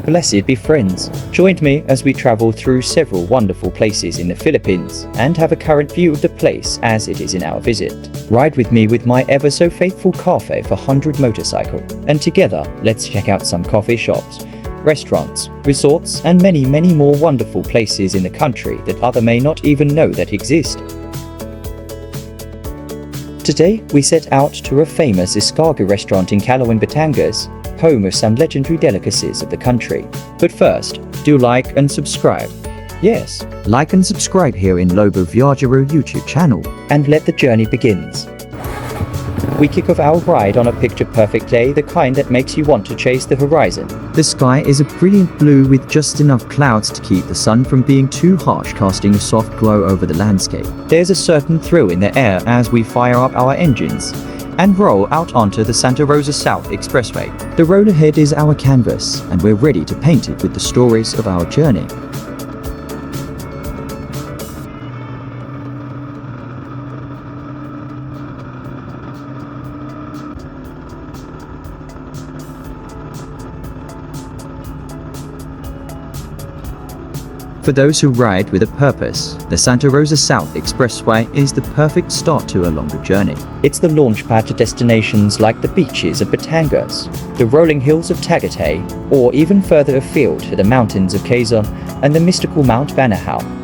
Blessed be friends. Join me as we travel through several wonderful places in the Philippines and have a current view of the place as it is in our visit. Ride with me with my ever so faithful Cafe400 motorcycle, and together let's check out some coffee shops, restaurants, resorts, and many more wonderful places in the country that other may not even know that exist. Today we set out to a famous ISKARGU restaurant in Calauan, Batangas, home of some legendary delicacies of the country. But first, do like and subscribe. Yes, like and subscribe here in Lobo Viajero YouTube channel, and let the journey begins. We kick off our ride on a picture-perfect day, the kind that makes you want to chase the horizon. The sky is a brilliant blue with just enough clouds to keep the sun from being too harsh, casting a soft glow over the landscape. There's a certain thrill in the air as we fire up our engines and roll out onto the Santa Rosa South Expressway. The road ahead is our canvas, and we're ready to paint it with the stories of our journey. For those who ride with a purpose, the Santa Rosa South Expressway is the perfect start to a longer journey. It's the launchpad to destinations like the beaches of Batangas, the rolling hills of Tagaytay, or even further afield to the mountains of Quezon and the mystical Mount Banahao.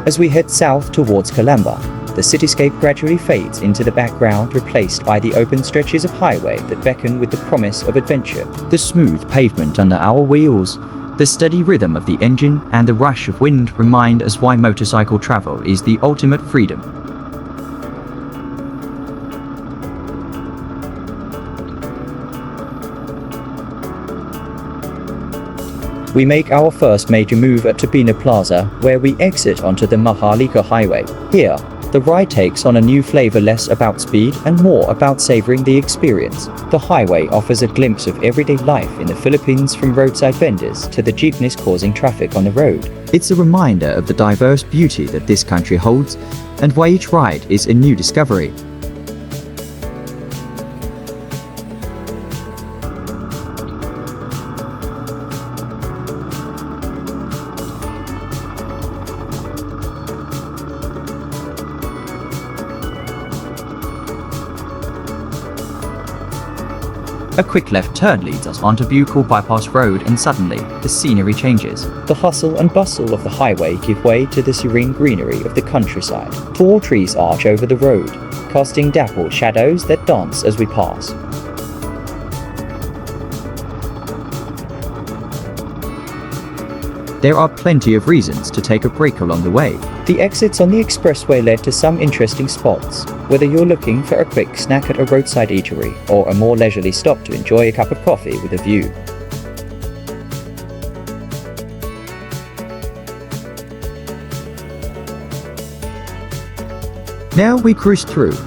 As we head south towards Calamba, the cityscape gradually fades into the background, replaced by the open stretches of highway that beckon with the promise of adventure. The smooth pavement under our wheels, the steady rhythm of the engine, and the rush of wind remind us why motorcycle travel is the ultimate freedom. We make our first major move at Topina Plaza, where we exit onto the Maharlika Highway. Here, the ride takes on a new flavor, less about speed and more about savoring the experience. The highway offers a glimpse of everyday life in the Philippines, from roadside vendors to the jeepneys causing traffic on the road. It's a reminder of the diverse beauty that this country holds, and why each ride is a new discovery. A quick left turn leads us onto Bucol Bypass Road, and suddenly, the scenery changes. The hustle and bustle of the highway give way to the serene greenery of the countryside. Tall trees arch over the road, casting dappled shadows that dance as we pass. There are plenty of reasons to take a break along the way. The exits on the expressway led to some interesting spots, whether you're looking for a quick snack at a roadside eatery or a more leisurely stop to enjoy a cup of coffee with a view. Now we cruise through,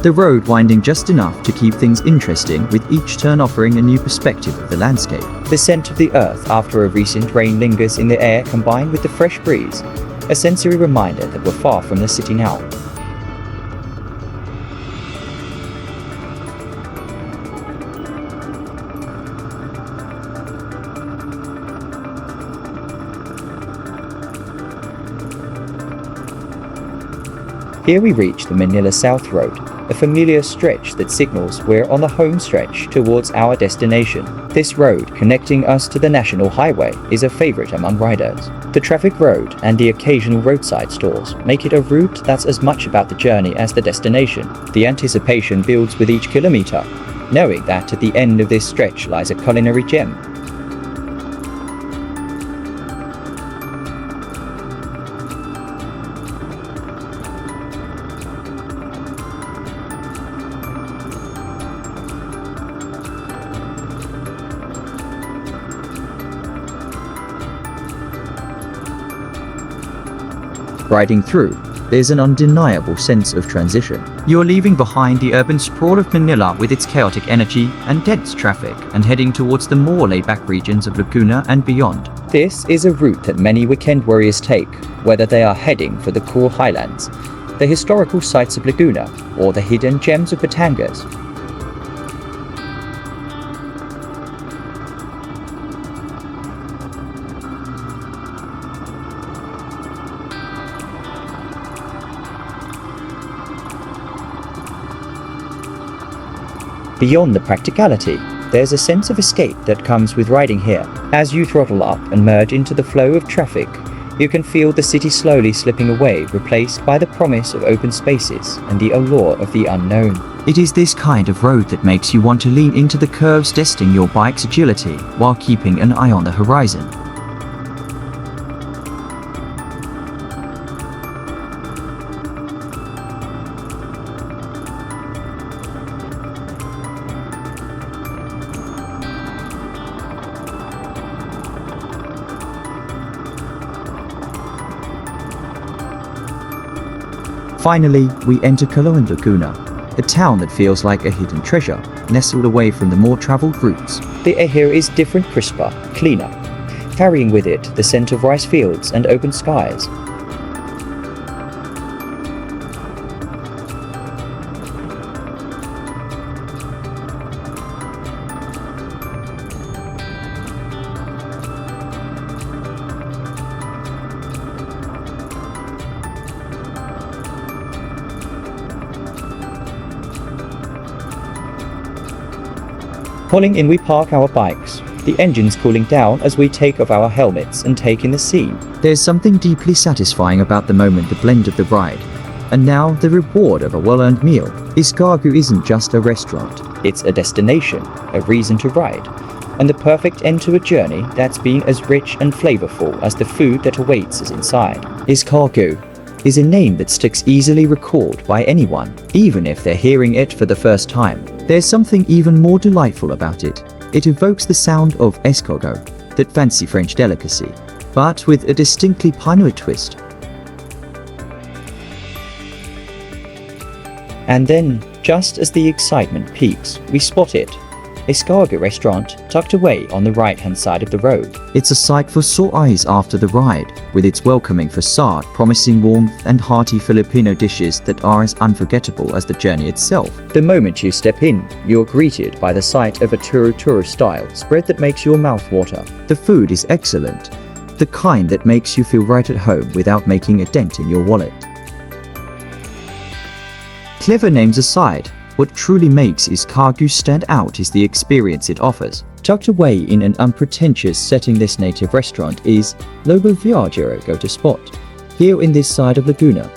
the road winding just enough to keep things interesting, with each turn offering a new perspective of the landscape. The scent of the earth after a recent rain lingers in the air, combined with the fresh breeze, a sensory reminder that we're far from the city now. Here we reach the Manila South Road, a familiar stretch that signals we're on the home stretch towards our destination. This road, connecting us to the National Highway, is a favorite among riders. The traffic road and the occasional roadside stalls make it a route that's as much about the journey as the destination. The anticipation builds with each kilometer, knowing that at the end of this stretch lies a culinary gem. Riding through, there's an undeniable sense of transition. You're leaving behind the urban sprawl of Manila with its chaotic energy and dense traffic and heading towards the more laid-back regions of Laguna and beyond. This is a route that many weekend warriors take, whether they are heading for the cool highlands, the historical sites of Laguna, or the hidden gems of Batangas. Beyond the practicality, there's a sense of escape that comes with riding here. As you throttle up and merge into the flow of traffic, you can feel the city slowly slipping away, replaced by the promise of open spaces and the allure of the unknown. It is this kind of road that makes you want to lean into the curves, testing your bike's agility while keeping an eye on the horizon. Finally, we enter Calauan Laguna, a town that feels like a hidden treasure, nestled away from the more traveled routes. The air here is different, crisper, cleaner, carrying with it the scent of rice fields and open skies. Pulling in, we park our bikes, the engines cooling down as we take off our helmets and take in the scene. There's something deeply satisfying about the moment, the blend of the ride, and now the reward of a well-earned meal. ISKARGU isn't just a restaurant, it's a destination, a reason to ride, and the perfect end to a journey that's been as rich and flavorful as the food that awaits us inside. ISKARGU is a name that sticks easily recalled by anyone, even if they're hearing it for the first time. There's something even more delightful about it. It evokes the sound of escargot, that fancy French delicacy, but with a distinctly Pinoy twist. And then, just as the excitement peaks, we spot it. ISKARGU restaurant tucked away on the right-hand side of the road. It's a sight for sore eyes after the ride, with its welcoming facade promising warmth and hearty Filipino dishes that are as unforgettable as the journey itself. The moment you step in, you're greeted by the sight of a turo-turo style spread that makes your mouth water. The food is excellent, the kind that makes you feel right at home without making a dent in your wallet. Clever names aside, what truly makes ISKARGU stand out is the experience it offers. Tucked away in an unpretentious setting, this native restaurant is Lobo Viajero go-to spot, here in this side of Laguna.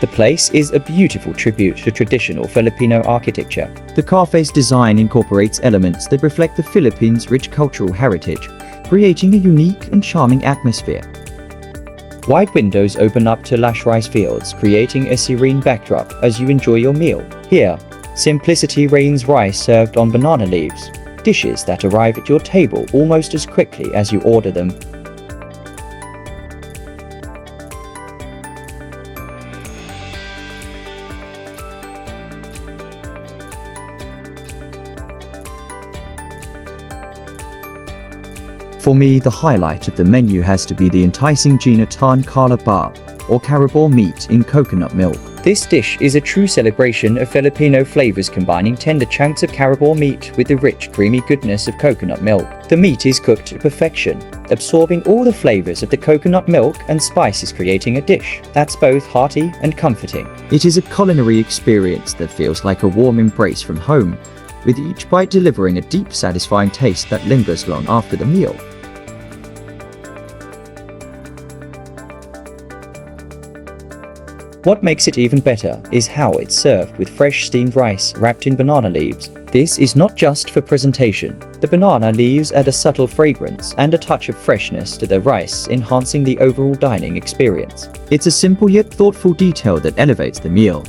The place is a beautiful tribute to traditional Filipino architecture. The cafe's design incorporates elements that reflect the Philippines' rich cultural heritage, creating a unique and charming atmosphere. Wide windows open up to lush rice fields, creating a serene backdrop as you enjoy your meal. Here, simplicity reigns, rice served on banana leaves, dishes that arrive at your table almost as quickly as you order them. For me, the highlight of the menu has to be the enticing ginatan calaba, or carabao meat in coconut milk. This dish is a true celebration of Filipino flavors, combining tender chunks of carabao meat with the rich, creamy goodness of coconut milk. The meat is cooked to perfection, absorbing all the flavors of the coconut milk and spices, creating a dish that's both hearty and comforting. It is a culinary experience that feels like a warm embrace from home, with each bite delivering a deep, satisfying taste that lingers long after the meal. What makes it even better is how it's served with fresh steamed rice wrapped in banana leaves. This is not just for presentation. The banana leaves add a subtle fragrance and a touch of freshness to the rice, enhancing the overall dining experience. It's a simple yet thoughtful detail that elevates the meal,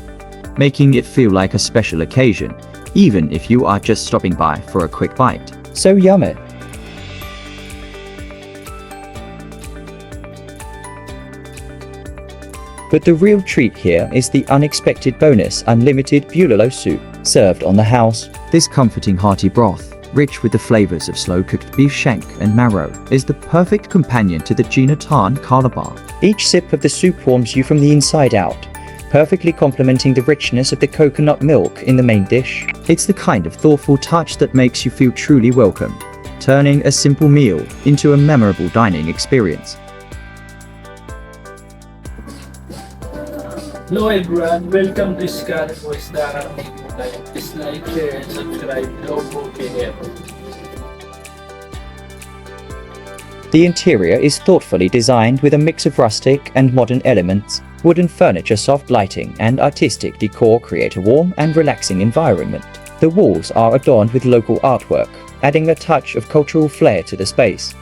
making it feel like a special occasion, even if you are just stopping by for a quick bite. So yummy! But the real treat here is the unexpected bonus unlimited bulalo soup, served on the house. This comforting hearty broth, rich with the flavors of slow-cooked beef shank and marrow, is the perfect companion to the Jinatan Calabar. Each sip of the soup warms you from the inside out, perfectly complementing the richness of the coconut milk in the main dish. It's the kind of thoughtful touch that makes you feel truly welcome, turning a simple meal into a memorable dining experience. Hello everyone, welcome to ISKARGU. Please like, share, and subscribe Lobo Viajero. The interior is thoughtfully designed with a mix of rustic and modern elements. Wooden furniture, soft lighting, and artistic decor create a warm and relaxing environment. The walls are adorned with local artwork, adding a touch of cultural flair to the space.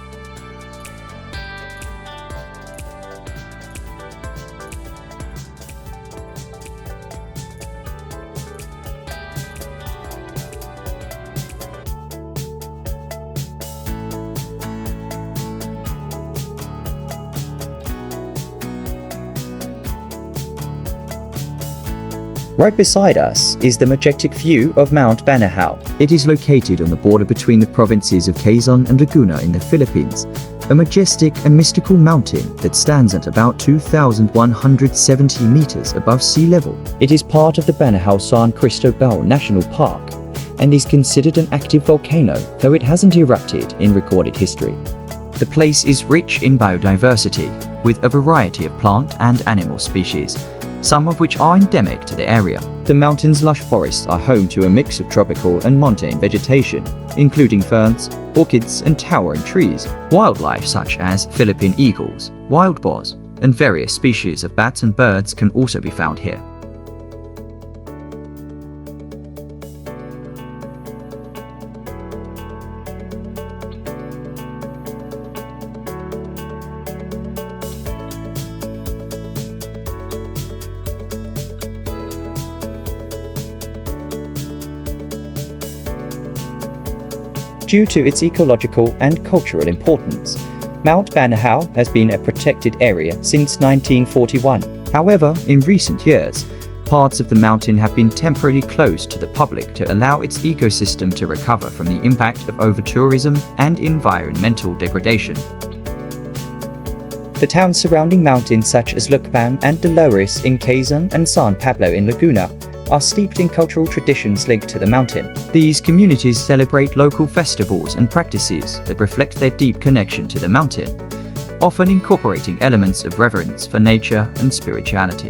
Right beside us is the majestic view of Mount Banahao. It is located on the border between the provinces of Quezon and Laguna in the Philippines, a majestic and mystical mountain that stands at about 2,170 meters above sea level. It is part of the Banahao San Cristobal National Park and is considered an active volcano, though it hasn't erupted in recorded history. The place is rich in biodiversity, with a variety of plant and animal species, some of which are endemic to the area. The mountain's lush forests are home to a mix of tropical and montane vegetation, including ferns, orchids, and towering trees. Wildlife such as Philippine eagles, wild boars, and various species of bats and birds can also be found here. Due to its ecological and cultural importance, Mount Banahao has been a protected area since 1941. However, in recent years, parts of the mountain have been temporarily closed to the public to allow its ecosystem to recover from the impact of over-tourism and environmental degradation. The towns surrounding mountains such as Lucban and Dolores in Quezon and San Pablo in Laguna are steeped in cultural traditions linked to the mountain. These communities celebrate local festivals and practices that reflect their deep connection to the mountain, often incorporating elements of reverence for nature and spirituality.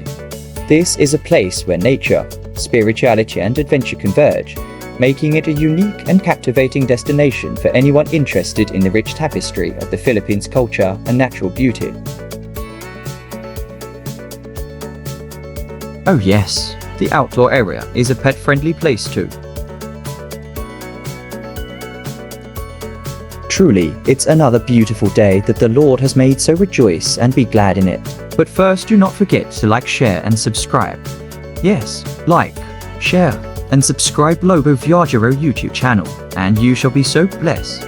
This is a place where nature, spirituality, and adventure converge, making it a unique and captivating destination for anyone interested in the rich tapestry of the Philippines' culture and natural beauty. Oh yes, the outdoor area is a pet-friendly place too. Truly, it's another beautiful day that the Lord has made, so rejoice and be glad in it. But first, do not forget to like, share, and subscribe. Yes, like, share, and subscribe Lobo Viajero YouTube channel, and you shall be so blessed.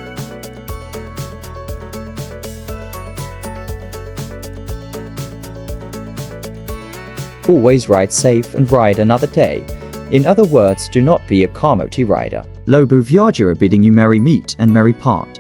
Always ride safe and ride another day. In other words, do not be a Kamoti rider. Lobo Viajero bidding you merry meet and merry part.